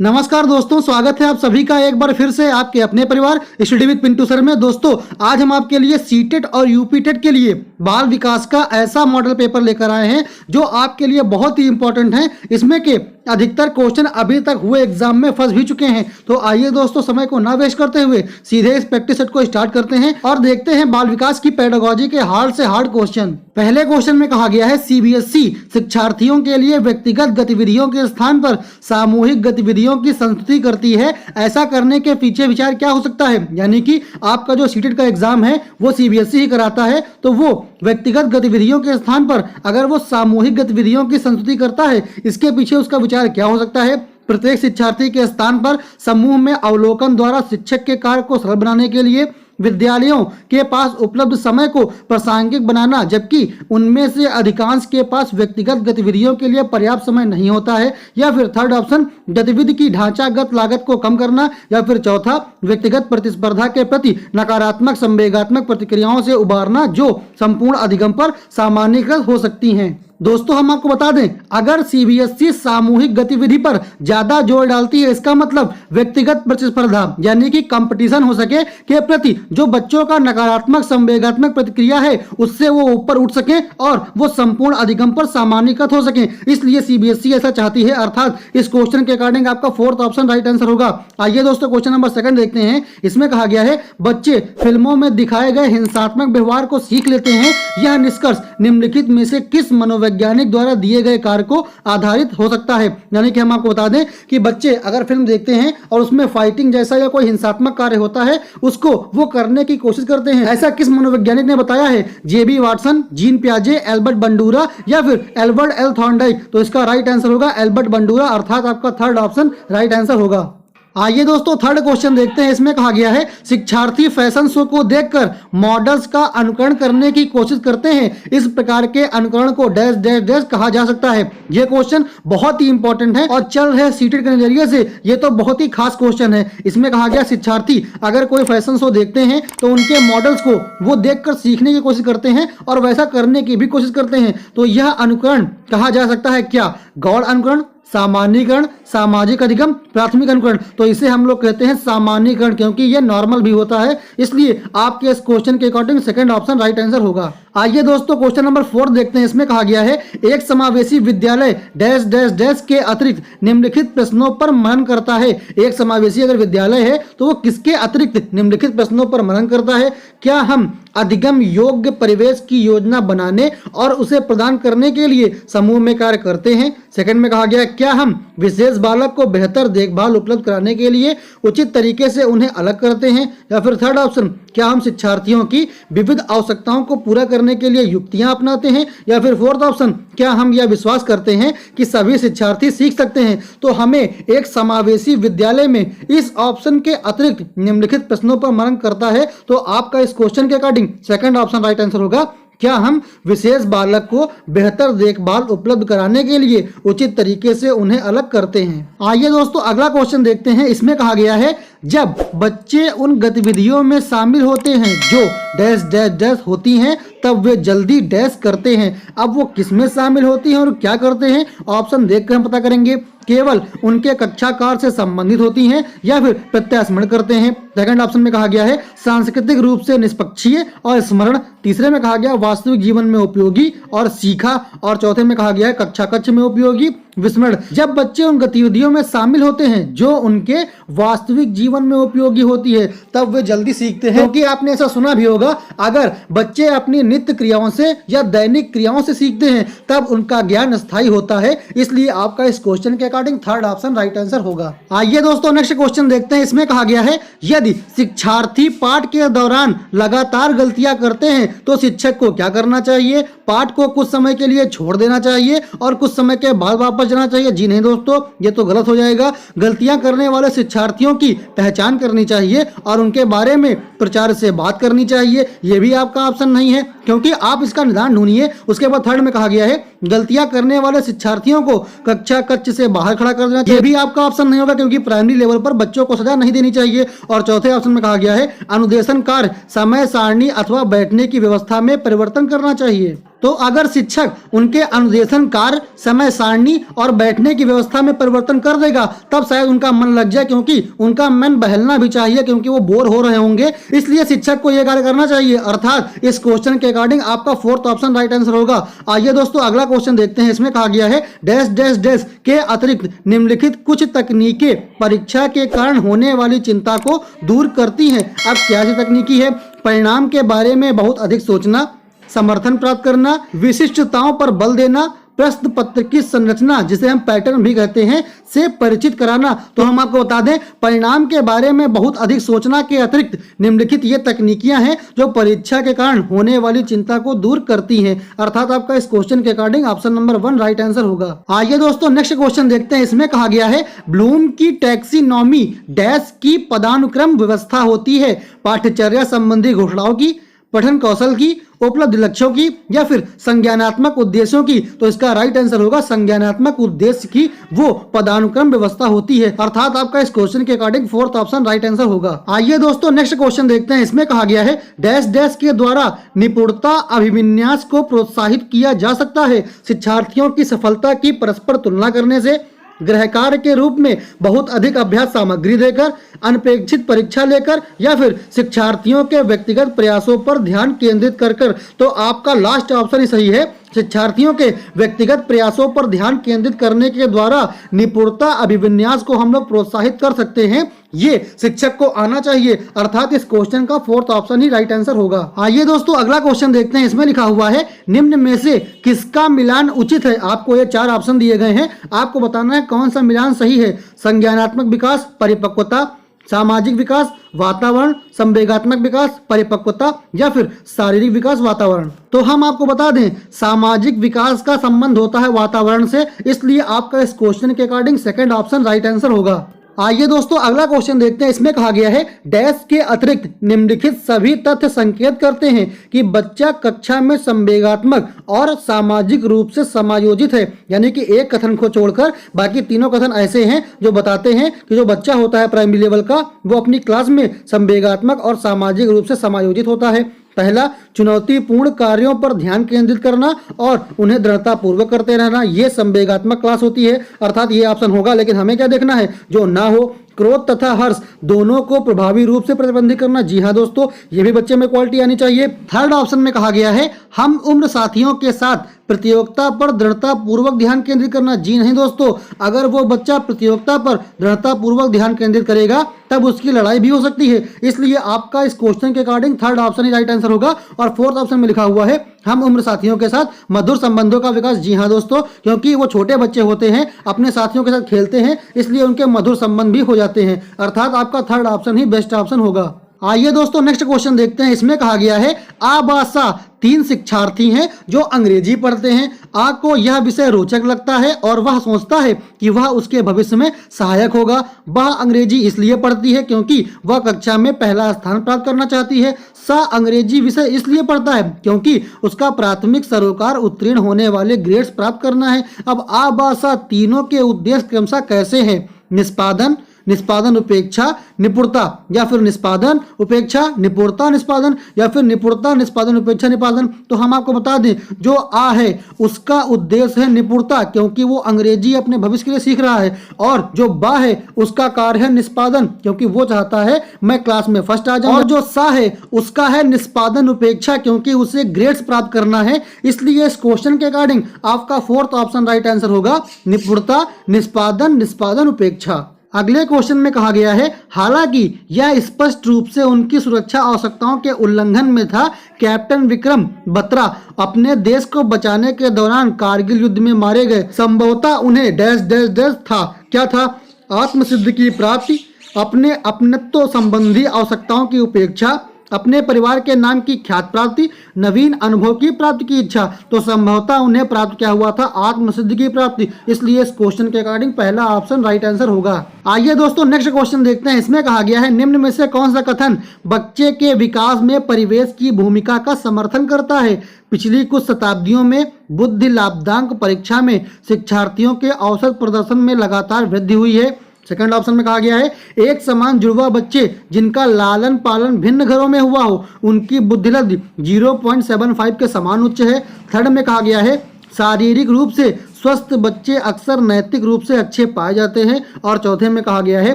नमस्कार दोस्तों, स्वागत है आप सभी का एक बार फिर से आपके अपने परिवार स्टडी विद पिंटू सर में। दोस्तों, आज हम आपके लिए सीटेट और यूपीटेट के लिए बाल विकास का ऐसा मॉडल पेपर लेकर आए हैं जो आपके लिए बहुत ही इंपॉर्टेंट है। इसमें के अधिकतर क्वेश्चन अभी तक हुए एग्जाम में फंस भी चुके हैं। तो आइए दोस्तों, समय को ना वेस्ट करते हुए सीधे इस प्रैक्टिस सेट को स्टार्ट करते हैं और देखते हैं बाल विकास की पेडागोजी के हार्ड से हार्ड क्वेश्चन। पहले क्वेश्चन में कहा गया है, सीबीएसई शिक्षार्थियों के लिए व्यक्तिगत गतिविधियों के स्थान पर सामूहिक गतिविधियों की संस्तुति करती है। ऐसा करने के पीछे विचार क्या हो सकता है? यानी कि आपका जो सीटेट का एग्जाम है वो सीबीएसई ही कराता है, तो वो व्यक्तिगत गतिविधियों के स्थान पर अगर वो सामूहिक गतिविधियों की संस्तुति करता है, इसके पीछे उसका विचार क्या हो सकता है? प्रत्येक शिक्षार्थी के स्थान पर समूह में अवलोकन द्वारा शिक्षक के कार्य को सरल बनाने के लिए विद्यालयों के पास उपलब्ध समय को प्रासंगिक बनाना, जबकि उनमें से अधिकांश के पास व्यक्तिगत गतिविधियों के लिए पर्याप्त समय नहीं होता है। या फिर थर्ड ऑप्शन, गतिविधि की ढांचागत लागत को कम करना। या फिर चौथा, व्यक्तिगत प्रतिस्पर्धा के प्रति नकारात्मक संवेगात्मक प्रतिक्रियाओं से उबारना जो संपूर्ण अधिगम पर सामान्यीकृत हो सकती हैं। दोस्तों, हम आपको बता दें, अगर सीबीएसई सामूहिक गतिविधि पर ज्यादा जोर डालती है, इसका मतलब व्यक्तिगत प्रतिस्पर्धा यानी कि कंपटीशन हो सके के प्रति जो बच्चों का नकारात्मक संवेगात्मक प्रतिक्रिया है उससे वो ऊपर उठ सके और वो संपूर्ण अधिगम पर सामान्यीकृत हो सके, इसलिए सीबीएसई ऐसा चाहती है। अर्थात इस क्वेश्चन के अकॉर्डिंग आपका फोर्थ ऑप्शन राइट आंसर होगा। आइए दोस्तों, क्वेश्चन नंबर सेकंड देखते हैं। इसमें कहा गया है, बच्चे फिल्मों में दिखाए गए हिंसात्मक व्यवहार को सीख लेते हैं। यह निष्कर्ष निम्नलिखित में से किस मनोवैज्ञानिक द्वारा दिए गए कार्य को आधारित हो सकता है? यानी कि हम आपको बता दें कि बच्चे अगर फिल्म देखते हैं और उसमें फाइटिंग जैसा या कोई हिंसात्मक कार्य होता है, उसको वो करने की कोशिश करते हैं। ऐसा किस मनोवैज्ञानिक ने बताया है? जेबी वाटसन, जीन पियाजे, एल्बर्ट बंडूरा या फिर एल्बर्ट एल थॉर्नडाइक? तो इसका राइट आंसर होगा एल्बर्ट बंडूरा, अर्थात आपका थर्ड ऑप्शन राइट आंसर होगा। आइए दोस्तों, थर्ड क्वेश्चन देखते हैं। इसमें कहा गया है, शिक्षार्थी फैशन शो को देखकर मॉडल्स का अनुकरण करने की कोशिश करते हैं। इस प्रकार के अनुकरण को डैश डैश डैश कहा जा सकता है। यह क्वेश्चन बहुत ही इंपॉर्टेंट है और चल रहे सीटेट के नजरिए से ये तो बहुत ही खास क्वेश्चन है। इसमें कहा गया, शिक्षार्थी अगर कोई फैशन शो देखते हैं तो उनके मॉडल्स को वो देखकर सीखने की कोशिश करते हैं और वैसा करने की भी कोशिश करते हैं। तो यह अनुकरण कहा जा सकता है क्या? गौड़ अनुकरण, सामान्यीकरण, सामाजिक अधिगम, प्राथमिक अनुकरण? तो इसे हम लोग कहते हैं सामान्यीकरण, क्योंकि ये नॉर्मल भी होता है, इसलिए आपके इस क्वेश्चन के according second option right answer होगा। आइए दोस्तों, क्वेश्चन नंबर 4 देखते हैं। इसमें कहा गया है, एक समावेशी विद्यालय डैश डैश डैश के अतिरिक्त निम्नलिखित प्रश्नों पर मनन करता है। एक समावेशी अगर विद्यालय है तो वो किसके अतिरिक्त निम्नलिखित प्रश्नों पर मनन करता है? क्या हम अधिगम योग्य परिवेश की योजना बनाने और उसे प्रदान करने के लिए समूह में कार्य करते हैं? सेकंड में कहा गया, क्या हम विशेष बालक को बेहतर देखभाल उपलब्ध कराने के लिए उचित तरीके से उन्हें अलग करते हैं? या फिर थर्ड ऑप्शन, क्या हम शिक्षार्थियों की विविध आवश्यकताओं को पूरा करने के लिए युक्तियां अपनाते हैं? या फिर फोर्थ ऑप्शन, क्या हम यह विश्वास करते हैं कि सभी शिक्षार्थी सीख सकते हैं? तो हमें एक समावेशी विद्यालय में इस ऑप्शन के अतिरिक्त निम्नलिखित प्रश्नों पर मनन करता है, तो आपका इस क्वेश्चन के according second option right answer होगा। क्या हम विशेष बालक को बेहतर देखभाल उपलब्ध कराने के लिए उचित तरीके से उन्हें अलग करते हैं? आइए दोस्तों, अगला क्वेश्चन देखते हैं। इसमें कहा गया है, जब बच्चे उन गतिविधियों में शामिल होते हैं जो डैश डैश डैश होती हैं, तब वे जल्दी डैश करते हैं। अब वो किसमें शामिल होती हैं और क्या करते हैं? ऑप्शन देखकर हम पता करेंगे। केवल उनके कक्षा कार्य से संबंधित होती हैं या फिर प्रत्यास्मरण करते हैं? सेकंड ऑप्शन में कहा गया है, सांस्कृतिक रूप से निष्पक्षीय और स्मरण। तीसरे में कहा गया, वास्तविक जीवन में उपयोगी और सीखा। और चौथे में कहा गया है, कक्षा कक्ष में उपयोगी विस्मरण। जब बच्चे उन गतिविधियों में शामिल होते हैं जो उनके वास्तविक जीवन में उपयोगी होती है, तब वे जल्दी सीखते हैं। क्योंकि आपने ऐसा सुना भी होगा, अगर बच्चे अपनी नित्य क्रियाओं से या दैनिक क्रियाओं से सीखते हैं तब उनका ज्ञान स्थायी होता है। इसलिए आपका इस क्वेश्चन के according third option right answer होगा। आइए दोस्तों, नेक्स्ट क्वेश्चन देखते हैं। इसमें कहा गया है, यदि शिक्षार्थी पाठ के दौरान लगातार गलतियां करते हैं तो शिक्षक को क्या करना चाहिए? पाठ को कुछ समय के लिए छोड़ देना चाहिए और कुछ समय के बाद वापस जाना चाहिए? जी नहीं दोस्तों, ये तो गलत हो जाएगा। गलतियां करने वाले शिक्षार्थियों की पहचान करनी चाहिए और उनके बारे में प्रचार से बात करनी चाहिए। ये भी आपका ऑप्शन नहीं है, क्योंकि आप इसका निदान ढूंढिए। उसके बाद थर्ड में कहा गया है, गलतियां करने वाले शिक्षार्थियों को कक्षा कक्ष से बाहर खड़ा कर देना। ये भी आपका ऑप्शन नहीं होगा, क्योंकि प्राइमरी लेवल पर बच्चों को सजा नहीं देनी चाहिए। और चौथे ऑप्शन में कहा गया है, अनुदेशन कार्य समय सारणी अथवा बैठने की व्यवस्था में परिवर्तन करना चाहिए। तो अगर शिक्षक उनके अनुदेशन कार्य, समय सारणी और बैठने की व्यवस्था में परिवर्तन कर देगा तब शायद उनका मन लग जाए, क्योंकि उनका मन बहलना भी चाहिए, क्योंकि वो बोर हो रहे होंगे। इसलिए शिक्षक को यह कार्य करना चाहिए। अर्थात इस क्वेश्चन के अकॉर्डिंग आपका फोर्थ ऑप्शन राइट आंसर होगा। आइए दोस्तों अगला क्वेश्चन देखते हैं। इसमें कहा गया है डैश डैश डैश के अतिरिक्त निम्नलिखित कुछ तकनीकें परीक्षा के कारण होने वाली चिंता को दूर करती हैं। अब क्या सी तकनीकी है? परिणाम के बारे में बहुत अधिक सोचना, समर्थन प्राप्त करना, विशिष्टताओं पर बल देना, प्रश्न पत्र की संरचना जिसे हम पैटर्न भी कहते हैं से परिचित कराना। तो हम आपको बता दें परिणाम के बारे में बहुत अधिक सोचना के अतिरिक्त निम्नलिखित ये तकनीकियां हैं जो परीक्षा के कारण होने वाली चिंता को दूर करती हैं। अर्थात आपका इस क्वेश्चन के according option number 1 right answer होगा। आइए दोस्तों नेक्स्ट क्वेश्चन देखते हैं। इसमें कहा गया है ब्लूम की टैक्सीनॉमी डैश की पदानुक्रम व्यवस्था होती है, पाठ्यचर्या संबंधी घोषणाओं की, पठन कौशल की, उपलब्ध लक्ष्यों की या फिर संज्ञानात्मक उद्देश्यों की। तो इसका राइट आंसर होगा संज्ञानात्मक उद्देश्य की वो पदानुक्रम व्यवस्था होती है। अर्थात आपका इस क्वेश्चन के according fourth option right answer होगा। आइए दोस्तों नेक्स्ट क्वेश्चन देखते हैं। इसमें कहा गया है डैश डैश के द्वारा निपुणता अभिविन्यास को प्रोत्साहित किया जा सकता है, शिक्षार्थियों की सफलता की परस्पर तुलना करने से, गृह कार्य के रूप में बहुत अधिक अभ्यास सामग्री देकर, अनपेक्षित परीक्षा लेकर या फिर शिक्षार्थियों के व्यक्तिगत प्रयासों पर ध्यान केंद्रित कर। तो आपका लास्ट ऑप्शन ही सही है। शिक्षार्थियों के व्यक्तिगत प्रयासों पर ध्यान केंद्रित करने के द्वारा निपुणता अभिविन्यास को हम लोग प्रोत्साहित कर सकते हैं। ये शिक्षक को आना चाहिए। अर्थात इस क्वेश्चन का फोर्थ ऑप्शन ही राइट आंसर होगा। आइए दोस्तों अगला क्वेश्चन देखते हैं। इसमें लिखा हुआ है निम्न में से किसका मिलान उचित है। आपको ये 4 ऑप्शन दिए गए हैं, आपको बताना है कौन सा मिलान सही है। संज्ञानात्मक विकास, परिपक्वता, सामाजिक विकास, वातावरण, संवेगात्मक विकास, परिपक्वता या फिर शारीरिक विकास, वातावरण। तो हम आपको बता दें सामाजिक विकास का संबंध होता है वातावरण से, इसलिए आपका इस क्वेश्चन के according second option right answer होगा। आइए दोस्तों अगला क्वेश्चन देखते हैं। इसमें कहा गया है डैश के अतिरिक्त निम्नलिखित सभी तथ्य संकेत करते हैं कि बच्चा कक्षा में संवेगात्मक और सामाजिक रूप से समायोजित है। यानी कि एक कथन को छोड़कर बाकी तीनों कथन ऐसे हैं जो बताते हैं कि जो बच्चा होता है प्राइमरी लेवल का वो अपनी क्लास में संवेगात्मक और सामाजिक रूप से समायोजित होता है। पहला, चुनौतीपूर्ण कार्यों पर ध्यान केंद्रित करना और उन्हें दृढ़तापूर्वक करते रहना, ये संवेगात्मक क्लास होती है। अर्थात ये ऑप्शन होगा। लेकिन हमें क्या देखना है? जो ना हो, क्रोध तथा हर्ष दोनों को प्रभावी रूप से प्रतिबंधित करना। जी हाँ दोस्तों, ये भी बच्चे में क्वालिटी आनी चाहिए। थर्ड ऑप्शन में कहा गया है हम उम्र साथियों के साथ प्रतियोगिता पर दृढ़ता पूर्वक ध्यान केंद्रित करना। जी नहीं दोस्तों, अगर वो बच्चा प्रतियोगिता पर दृढ़ता पूर्वक ध्यान केंद्रित करेगा तब उसकी लड़ाई भी हो सकती है। इसलिए आपका इस क्वेश्चन के अकॉर्डिंग थर्ड ऑप्शन ही राइट आंसर होगा। और फोर्थ ऑप्शन में लिखा हुआ है हम उम्र साथियों के साथ मधुर संबंधों का विकास। जी हाँ दोस्तों, क्योंकि वो छोटे बच्चे होते हैं, अपने साथियों के साथ खेलते हैं, इसलिए उनके मधुर संबंध भी हो जाते हैं। अर्थात आपका थर्ड ऑप्शन ही बेस्ट ऑप्शन होगा। आइए दोस्तों नेक्स्ट क्वेश्चन देखते हैं। इसमें कहा गया है आबासा 3 शिक्षार्थी हैं जो अंग्रेजी पढ़ते हैं। आ को यह विषय रोचक लगता है और वह सोचता है कि वह उसके भविष्य में सहायक होगा। वह अंग्रेजी इसलिए पढ़ती है क्योंकि वह कक्षा में पहला स्थान प्राप्त करना चाहती है। सा अंग्रेजी विषय इसलिए पढ़ता है क्योंकि उसका प्राथमिक सरोकार उत्तीर्ण होने वाले ग्रेड्स प्राप्त करना है। अब आबासा तीनों के उद्देश्य क्रमशः कैसे हैं? निष्पादन, निष्पादन उपेक्षा, निपुणता या फिर निष्पादन उपेक्षा निपुणता निष्पादन या फिर निपुणता निष्पादन उपेक्षा निष्पादन। तो हम आपको बता दें जो आ है उसका उद्देश्य है निपुणता क्योंकि वो अंग्रेजी अपने भविष्य के लिए सीख रहा है। और जो बा है उसका कार्य है निष्पादन क्योंकि वो चाहता है मैं क्लास में फर्स्ट आ जाऊं। और जो सा है उसका है निष्पादन उपेक्षा क्योंकि उसे ग्रेड्स प्राप्त करना है। इसलिए इस क्वेश्चन के अकॉर्डिंग आपका फोर्थ ऑप्शन राइट आंसर होगा निपुणता निष्पादन निष्पादन उपेक्षा। अगले क्वेश्चन में कहा गया है हालांकि यह स्पष्ट रूप से उनकी सुरक्षा आवश्यकताओं के उल्लंघन में था, कैप्टन विक्रम बत्रा अपने देश को बचाने के दौरान कारगिल युद्ध में मारे गए। संभवतः उन्हें डैश डैश डैश था। क्या था? आत्मसिद्धि की प्राप्ति, अपने अपनत्व संबंधी आवश्यकताओं की उपेक्षा, अपने परिवार के नाम की ख्यात प्राप्ति, नवीन अनुभव की प्राप्ति की इच्छा। तो संभवतः उन्हें प्राप्त क्या हुआ था? आत्मसिद्धि की प्राप्ति। इसलिए इस क्वेश्चन के अकॉर्डिंग पहला ऑप्शन राइट आंसर होगा। आइए दोस्तों नेक्स्ट क्वेश्चन देखते हैं। इसमें कहा गया है निम्न में से कौन सा कथन बच्चे के विकास में परिवेश की भूमिका का समर्थन करता है? पिछली कुछ शताब्दियों में बुद्धि लाभदांक परीक्षा में शिक्षार्थियों के औसत प्रदर्शन में लगातार वृद्धि हुई है। सेकंड ऑप्शन में कहा गया है एक समान जुड़वा बच्चे जिनका लालन पालन भिन्न घरों में हुआ हो उनकी बुद्धिलब्धि 0.75 के समान उच्च है। थर्ड में कहा गया है शारीरिक रूप से स्वस्थ बच्चे अक्सर नैतिक रूप से अच्छे पाए जाते हैं। और चौथे में कहा गया है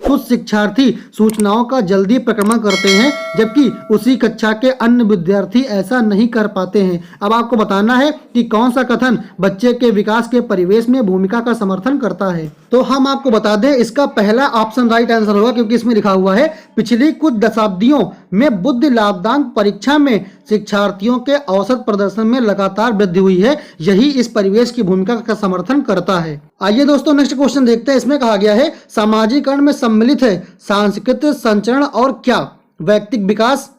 कुछ शिक्षार्थी सूचनाओं का जल्दी प्रक्रमण करते हैं जबकि उसी कक्षा के अन्य विद्यार्थी ऐसा नहीं कर पाते हैं। अब आपको बताना है कि कौन सा कथन बच्चे के विकास के परिवेश में भूमिका का समर्थन करता है। तो हम आपको बता दें इसका पहला ऑप्शन राइट आंसर होगा, क्योंकि इसमें लिखा हुआ है पिछली कुछ दशाब्दियों में बुद्धि लाभदायक परीक्षा में शिक्षार्थियों के औसत प्रदर्शन में लगातार वृद्धि हुई है, यही इस परिवेश की भूमिका का समर्थन करता है। आइए दोस्तों नेक्स्ट क्वेश्चन देखते हैं। इसमें कहा गया है सामाजिकरण में सम्मिलित है सांस्कृतिक संचरण और क्या? व्यक्तिक विकास,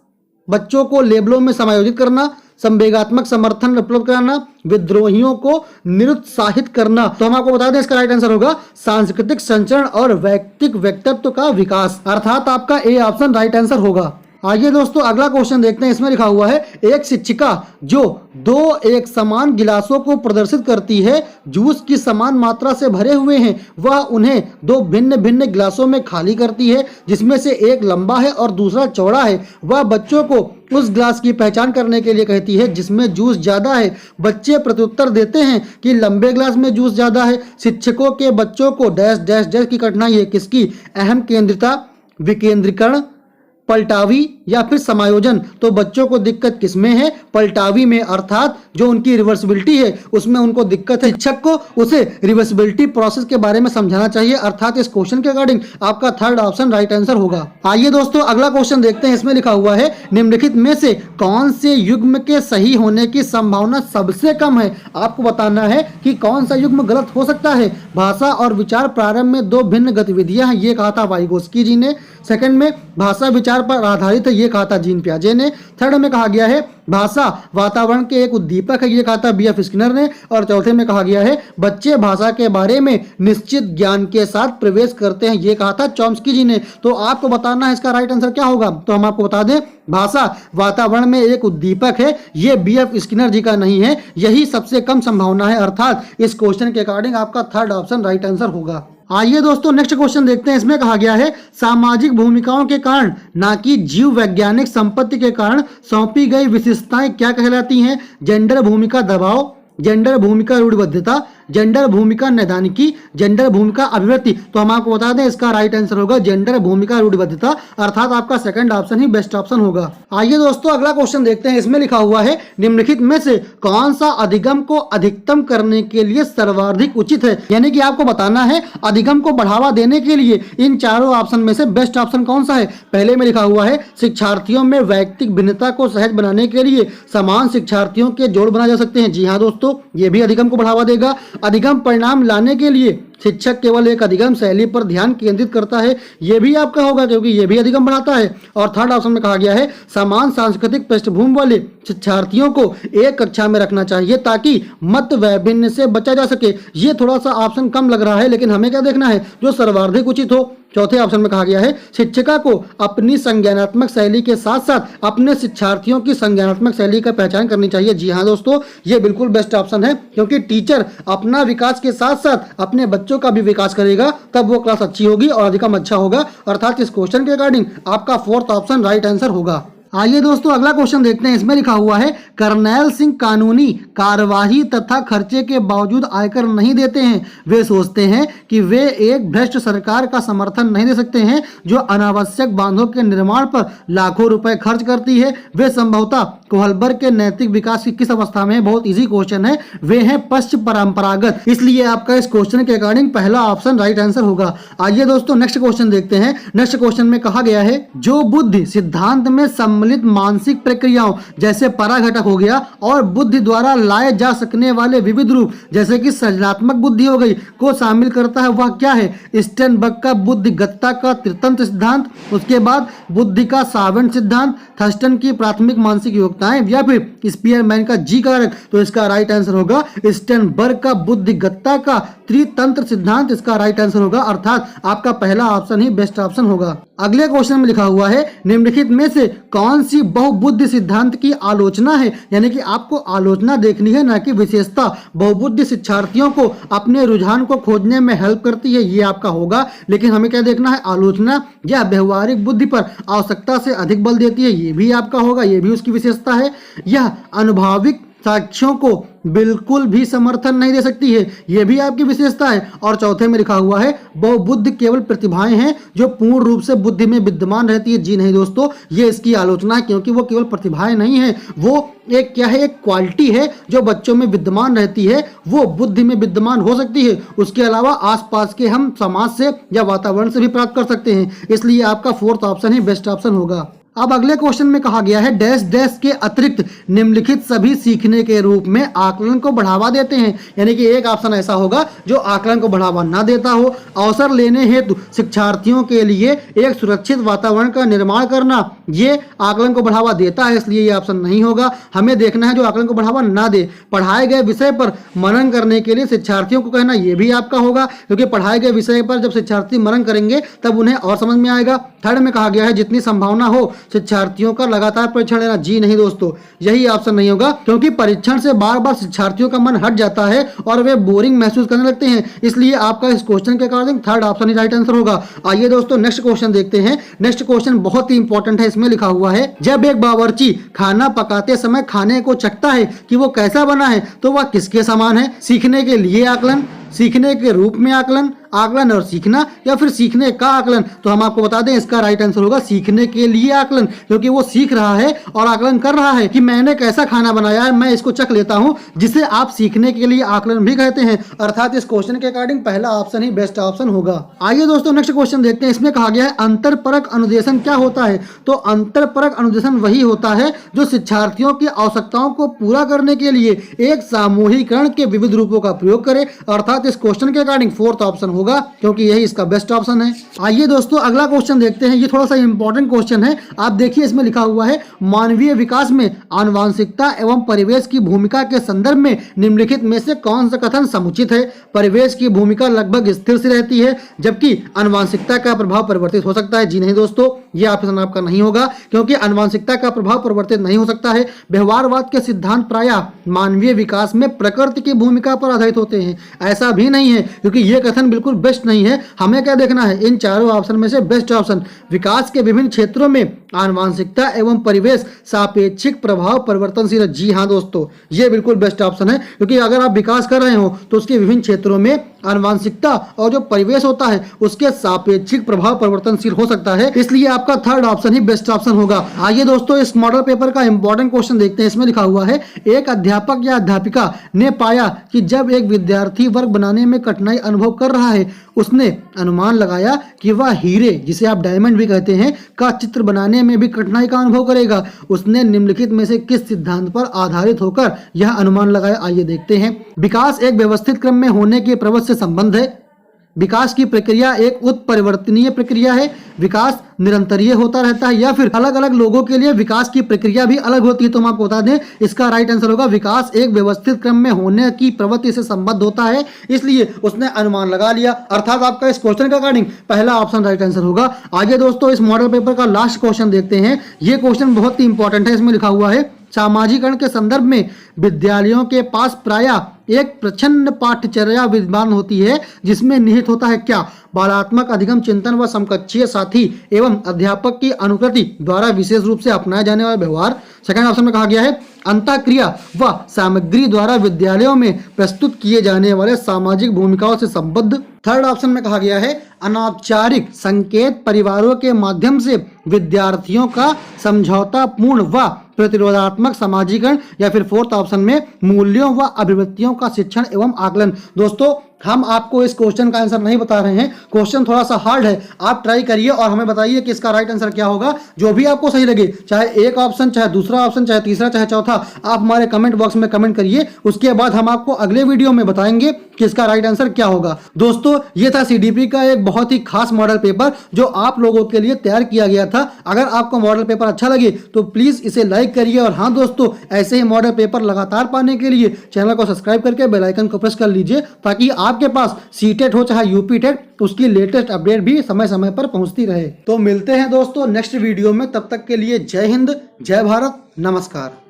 बच्चों को लेबलों में समायोजित करना, संवेगात्मक समर्थन उपलब्ध कराना, विद्रोहियों को निरुत्साहित करना। तो हम आपको बता दें इसका राइट आंसर होगा सांस्कृतिक संचरण और व्यक्तिक व्यक्तित्व का विकास, अर्थात आपका ए ऑप्शन राइट आंसर होगा। आइए दोस्तों अगला क्वेश्चन देखते हैं। इसमें लिखा हुआ है एक शिक्षिका जो दो एक समान गिलासों को प्रदर्शित करती है जूस की समान मात्रा से भरे हुए हैं, वह उन्हें दो भिन्न भिन्न गिलासों में खाली करती है जिसमें से एक लंबा है और दूसरा चौड़ा है। वह बच्चों को उस गिलास की पहचान करने के लिए कहती है जिसमें जूस ज्यादा है। बच्चे प्रत्युत्तर देते हैं कि लंबे गिलास में जूस ज्यादा है। शिक्षकों के बच्चों को डैश डैश डैश की कठिनाई है किसकी? अहम केंद्रिता, विकेंद्रीकरण, पलटावी या फिर समायोजन। तो बच्चों को दिक्कत किसमें है? पलटावी में, अर्थात जो उनकी रिवर्सिबिलिटी है उसमें उनको दिक्कत है। शिक्षक को उसे रिवर्सिबिलिटी प्रोसेस के बारे में समझाना चाहिए, अर्थात इस क्वेश्चन के अकॉर्डिंग आपका थर्ड ऑप्शन राइट आंसर होगा। आइए दोस्तों अगला क्वेश्चन देखते हैं। इसमें लिखा हुआ है निम्नलिखित में से कौन से युग्म के सही होने की संभावना सबसे कम है? आपको बताना है कि कौन सा युग्म गलत हो सकता है। भाषा और विचार प्रारंभ में दो भिन्न गतिविधियां हैं, ये कहा था वाइगोस्की जी ने। सेकंड में भाषा विचार पर आधारित है, ये कहा था जीन पियाजे ने। थर्ड में कहा गया है भाषा वातावरण के एक उद्दीपक है, ये कहा था बी एफ स्किनर ने। और चौथे में कहा गया है बच्चे भाषा के बारे में निश्चित ज्ञान के साथ प्रवेश करते हैं, ये कहा था चॉम्स्की जी ने। तो आपको बताना है इसका राइट आंसर क्या होगा। तो हम आपको बता दें भाषा वातावरण में एक उद्दीपक है, ये बी एफ स्किनर जी का नहीं है, यही सबसे कम संभावना है, अर्थात इस क्वेश्चन के अकॉर्डिंग आपका थर्ड ऑप्शन राइट आंसर होगा। आइए दोस्तों नेक्स्ट क्वेश्चन देखते हैं। इसमें कहा गया है सामाजिक भूमिकाओं के कारण ना कि जीव वैज्ञानिक संपत्ति के कारण सौंपी गई विशेषताएं क्या कहलाती हैं? जेंडर भूमिका दबाव, जेंडर भूमिका रूढ़िबद्धता, जेंडर भूमिका नैदानिकी, जेंडर भूमिका अभिव्यक्ति। तो हम आपको बता दें इसका राइट आंसर होगा जेंडर भूमिका रूढ़िबद्धता, अर्थात आपका सेकंड ऑप्शन ही बेस्ट ऑप्शन होगा। आइए दोस्तों अगला क्वेश्चन देखते हैं। इसमें लिखा हुआ है निम्नलिखित में से कौन सा अधिगम को अधिकतम करने के लिए सर्वाधिक उचित है? यानी कि आपको बताना है अधिगम को बढ़ावा देने के लिए इन चारों ऑप्शन में से बेस्ट ऑप्शन कौन सा है। पहले में लिखा हुआ है शिक्षार्थियों में वैयक्तिक भिन्नता को सहज बनाने के लिए समान शिक्षार्थियों के जोड़ बनाए जा सकते हैं। जी हाँ दोस्तों, ये भी अधिगम को बढ़ावा देगा। अधिगम परिणाम लाने के लिए शिक्षक केवल एक अधिगम शैली पर ध्यान केंद्रित करता है, यह भी आपका होगा क्योंकि यह भी अधिगम बढ़ाता है। और थर्ड ऑप्शन में कहा गया है समान सांस्कृतिक पृष्ठभूमि वाले शिक्षार्थियों को एक कक्षा में रखना चाहिए ताकि मत वैभिन्न से बचा जा सके। ये थोड़ा सा ऑप्शन कम लग रहा है, लेकिन हमें क्या देखना है जो सर्वाधिक उचित हो। चौथे ऑप्शन में कहा गया है शिक्षिका को अपनी संज्ञानात्मक शैली के साथ साथ अपने शिक्षार्थियों की संज्ञानात्मक शैली का पहचान करनी चाहिए। जी हाँ दोस्तों, ये बिल्कुल बेस्ट ऑप्शन है, क्योंकि टीचर अपना विकास के साथ साथ अपने बच्चों का भी विकास करेगा, तब वो क्लास अच्छी होगी और अधिगम अच्छा होगा, अर्थात इस क्वेश्चन के अकॉर्डिंग आपका फोर्थ ऑप्शन राइट आंसर होगा। आइए दोस्तों अगला क्वेश्चन देखते हैं। इसमें लिखा हुआ है करनैल सिंह कानूनी कार्यवाही तथा खर्चे के बावजूद आयकर नहीं देते हैं। वे सोचते हैं कि वे एक भ्रष्ट सरकार का समर्थन नहीं दे सकते हैं जो अनावश्यक बांधों के निर्माण पर लाखों रुपए खर्च करती है। वे संभवतः कोहलबर के नैतिक विकास की किस अवस्था में? बहुत इजी क्वेश्चन है, वे हैं पश्चिम परंपरागत, इसलिए आपका इस क्वेश्चन के अकॉर्डिंग पहला ऑप्शन राइट आंसर होगा। आइए दोस्तों नेक्स्ट क्वेश्चन देखते हैं। नेक्स्ट क्वेश्चन में कहा गया है जो बुद्धि सिद्धांत में सम्मिलित मानसिक प्रक्रियाओं जैसे पराघटक हो गया और बुद्धि द्वारा लाए जा सकने वाले विविध रूप जैसे कि सृजनात्मक बुद्धि हो गई को शामिल करता है, वह क्या है? स्टेनबर्ग का बुद्धिगतता का त्रितंत्र सिद्धांत, उसके बाद बुद्धि का सावेंट सिद्धांत, थर्स्टन की प्राथमिक मानसिक योग्यताएं, या फिर स्पीयरमैन का जी कारक। तो इसका राइट आंसर होगा स्टेनबर्ग का बुद्धिगतता का त्रितंत्र सिद्धांत इसका राइट आंसर होगा, अर्थात आपका पहला ऑप्शन ही बेस्ट ऑप्शन होगा। अगले क्वेश्चन में लिखा हुआ है निम्नलिखित में से कौन सी बहुबुद्धि सिद्धांत की आलोचना है, यानी कि आपको आलोचना देखनी है ना कि विशेषता बहुबुद्धि शिक्षार्थियों को अपने रुझान को खोजने में हेल्प करती है, ये आपका होगा। लेकिन हमें क्या देखना है, आलोचना या व्यवहारिक बुद्धि पर आवश्यकता से अधिक बल देती है, ये भी आपका होगा, ये भी उसकी विशेषता है। यह अनुभविक साक्ष्यों को बिल्कुल भी समर्थन नहीं दे सकती है, यह भी आपकी विशेषता है। और चौथे में लिखा हुआ है बहुबुद्धि केवल प्रतिभाएं हैं जो पूर्ण रूप से बुद्धि में विद्यमान रहती है। जी नहीं दोस्तों, ये इसकी आलोचना है, क्योंकि वो केवल प्रतिभाएं नहीं है, वो एक क्या है, एक क्वालिटी है जो बच्चों में विद्यमान रहती है, वो बुद्धि में विद्यमान हो सकती है। उसके अलावा आसपास के हम समाज से या वातावरण से भी प्राप्त कर सकते हैं, इसलिए आपका फोर्थ ऑप्शन ही बेस्ट ऑप्शन होगा। अब अगले क्वेश्चन में कहा गया है डैश डैश के अतिरिक्त निम्नलिखित सभी सीखने के रूप में आकलन को बढ़ावा देते हैं, यानी कि एक ऑप्शन ऐसा होगा जो आकलन को बढ़ावा ना देता हो। अवसर लेने हेतु शिक्षार्थियों के लिए एक सुरक्षित वातावरण का निर्माण करना, ये आकलन को बढ़ावा देता है, इसलिए ये ऑप्शन नहीं होगा। हमें देखना है जो आकलन को बढ़ावा ना दे। पढ़ाए गए विषय पर मनन करने के लिए शिक्षार्थियों को कहना, ये भी आपका होगा, क्योंकि पढ़ाए गए विषय पर जब शिक्षार्थी मनन करेंगे तब उन्हें और समझ में आएगा। थर्ड में कहा गया है जितनी संभावना हो शिक्षार्थियों का लगातार परीक्षण लेना। जी नहीं दोस्तों, यही ऑप्शन नहीं होगा, क्योंकि परीक्षण से बार बार शिक्षार्थियों का मन हट जाता है और वे बोरिंग महसूस करने लगते हैं, इसलिए आपका इस क्वेश्चन के अकॉर्डिंग थर्ड ऑप्शन ही राइट आंसर होगा। आइए दोस्तों नेक्स्ट क्वेश्चन देखते हैं। नेक्स्ट क्वेश्चन बहुत ही इंपॉर्टेंट है, इसमें लिखा हुआ है जब एक बावर्ची खाना पकाते समय खाने को चखता है कि वो कैसा बना है तो वह किसके समान है। सीखने के लिए आकलन, सीखने के रूप में आकलन, आकलन और सीखना, या फिर सीखने का आकलन। तो हम आपको बता दें इसका राइट आंसर होगा सीखने के लिए आकलन, क्योंकि वो सीख रहा है और आकलन कर रहा है कि मैंने कैसा खाना बनाया है, मैं इसको चख लेता हूं, जिसे आप सीखने के लिए आकलन भी कहते हैं। अर्थात इस क्वेश्चन के अकॉर्डिंग पहला ऑप्शन ही बेस्ट ऑप्शन होगा। आइए दोस्तों नेक्स्ट क्वेश्चन देखते हैं। इसमें कहा गया है अंतरपरक अनुदेशन क्या होता है। तो अंतरपरक अनुदेशन वही होता है जो शिक्षार्थियों की आवश्यकताओं को पूरा करने के लिए एक सामूहिकरण के विविध रूपों का प्रयोग करे। अर्थात इस क्वेश्चन के अकॉर्डिंग फोर्थ ऑप्शन होगा, क्योंकि यही इसका बेस्ट ऑप्शन है। आइए दोस्तों अगला क्वेश्चन देखते हैं। ये थोड़ा सा इंपॉर्टेंट क्वेश्चन है। आप देखिए इसमें लिखा हुआ है मानवीय विकास में आनुवांशिकता एवं परिवेश की भूमिका के संदर्भ में निम्नलिखित में से कौन सा कथन समुचित है। परिवेश की भूमिका लगभग स्थिर सी रहती है, जबकि आनुवांशिकता का प्रभाव परिवर्तित हो सकता है। जी नहीं दोस्तों, ये ऑप्शन आपका नहीं होगा, क्योंकि आनुवांशिकता का प्रभाव परिवर्तित नहीं हो सकता है। व्यवहारवाद के सिद्धांत प्रायः मानवीय विकास में प्रकृति की भूमिका पर आधारित होते हैं। ऐसा भी नहीं है, क्योंकि ये कथन बिल्कुल बेस्ट नहीं है। हमें क्या देखना है, इन चारों ऑप्शन में से बेस्ट ऑप्शन विकास के विभिन्न क्षेत्रों में आनुवांशिकता एवं परिवेश सापेक्षिक प्रभाव परिवर्तनशील है। जी हाँ दोस्तों, ये बिल्कुल बेस्ट ऑप्शन है, क्योंकि अगर आप विकास कर रहे हो तो उसके विभिन्न क्षेत्रों में आनुवांशिकता और जो परिवेश होता है उसके सापेक्षिक प्रभाव परिवर्तनशील हो सकता है, इसलिए आपका थर्ड ऑप्शन ही बेस्ट ऑप्शन होगा। आइए दोस्तों इस मॉडल पेपर का इंपॉर्टेंट क्वेश्चन देखते हैं। इसमें लिखा हुआ है एक अध्यापक या अध्यापिका ने पाया कि जब एक विद्यार्थी वर्ग बनाने में कठिनाई अनुभव कर रहा है, उसने अनुमान लगाया कि वह हीरे, जिसे आप डायमंड भी कहते हैं, का चित्र बनाने में भी कठिनाई का अनुभव करेगा। उसने निम्नलिखित में से किस सिद्धांत पर आधारित होकर यह अनुमान लगाया। आइए देखते हैं। विकास एक व्यवस्थित क्रम में होने के प्रवृत्ति से संबंध है। विकास की प्रक्रिया एक उत्परिवर्तनीय प्रक्रिया है। विकास निरंतरीय होता रहता है, या फिर अलग अलग लोगों के लिए विकास की प्रक्रिया भी अलग होती है। तो हम आपको बता दें इसका राइट आंसर होगा विकास एक व्यवस्थित क्रम में होने की प्रवृत्ति से संबद्ध होता है, इसलिए उसने अनुमान लगा लिया। अर्थात आपका इस क्वेश्चन के अकॉर्डिंग पहला ऑप्शन राइट आंसर होगा। आगे दोस्तों इस मॉडल पेपर का लास्ट क्वेश्चन देखते हैं। ये क्वेश्चन बहुत ही इंपॉर्टेंट है। इसमें लिखा हुआ है सामाजिकरण के संदर्भ में विद्यालयों के पास प्रायः एक प्रच्छन्न पाठ्यचर्या विद्यमान होती है, जिसमें निहित होता है क्या। बालात्मक अधिगम चिंतन व समकक्षीय साथी एवं अध्यापक की अनुकृति द्वारा विशेष रूप से अपनाए जाने वाला व्यवहार। सेकंड ऑप्शन में कहा गया है अंतःक्रिया व सामग्री द्वारा विद्यालयों में प्रस्तुत किए जाने वाले सामाजिक भूमिकाओं से संबद्ध। थर्ड ऑप्शन में कहा गया है अनौपचारिक संकेत परिवारों के माध्यम से विद्यार्थियों का समझौतापूर्ण व प्रतिरोधात्मक समाजीकरण, या फिर फोर्थ ऑप्शन में मूल्यों व अभिवृत्तियों का शिक्षण एवं आकलन। दोस्तों हम आपको इस क्वेश्चन का आंसर नहीं बता रहे हैं, क्वेश्चन थोड़ा सा हार्ड है, आप ट्राई करिए और हमें बताइए कि इसका राइट आंसर क्या होगा। जो भी आपको सही लगे, चाहे एक ऑप्शन, चाहे दूसरा ऑप्शन, चाहे तीसरा, चाहे चौथा, आप हमारे कमेंट बॉक्स में कमेंट करिए। उसके बाद हम आपको अगले वीडियो में बताएंगे कि इसका राइट आंसर क्या होगा। दोस्तों ये था सीडीपी का एक बहुत ही खास मॉडल पेपर जो आप लोगों के लिए तैयार किया गया था। अगर आपको मॉडल पेपर अच्छा लगे तो प्लीज इसे लाइक करिए, और हाँ दोस्तों ऐसे ही मॉडल पेपर लगातार पाने के लिए चैनल को सब्सक्राइब करके बेल आइकन को प्रेस कर लीजिए, ताकि आप आपके पास सीटेट हो चाहे यूपी टेट, उसकी लेटेस्ट अपडेट भी समय समय पर पहुंचती रहे। तो मिलते हैं दोस्तों नेक्स्ट वीडियो में, तब तक के लिए जय हिंद, जय भारत, नमस्कार।